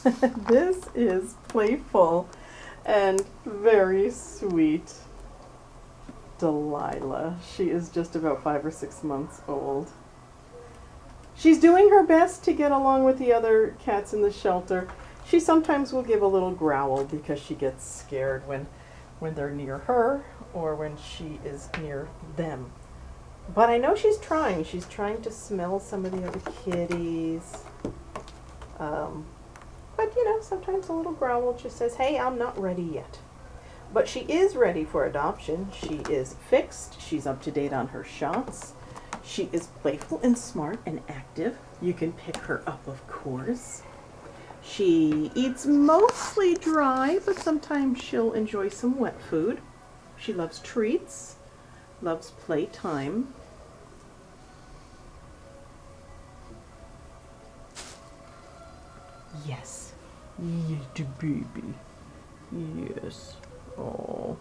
This is playful and very sweet Delilah. She is just about 5 or 6 months old. She's doing her best to get along with the other cats in the shelter. She sometimes will give a little growl because she gets scared when they're near her or when she is near them. But I know she's trying. She's trying to smell some of the other kitties. But you know, sometimes a little growl just says, hey, I'm not ready yet. But she is ready for adoption. She is fixed. She's up to date on her shots. She is playful and smart and active. You can pick her up, of course. She eats mostly dry, but sometimes she'll enjoy some wet food. She loves treats, loves playtime. Yes, the baby. Yes. Oh,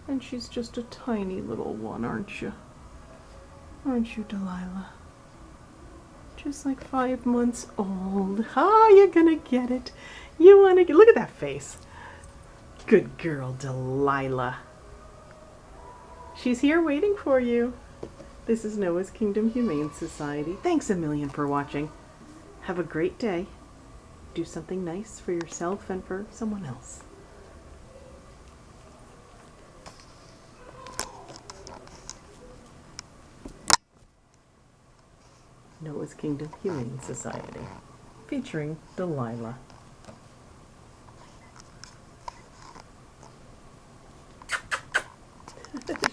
and she's just a tiny little one, aren't you? Aren't you, Delilah? Just like 5 months old. Oh, you're gonna get it. You wanna get, look at that face. Good girl, Delilah. She's here waiting for you. This is Noah's Kingdom Humane Society. Thanks a million for watching. Have a great day. Do something nice for yourself and for someone else. Noah's Kingdom Humane Society, featuring Delilah.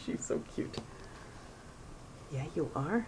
She's so cute. Yeah, you are.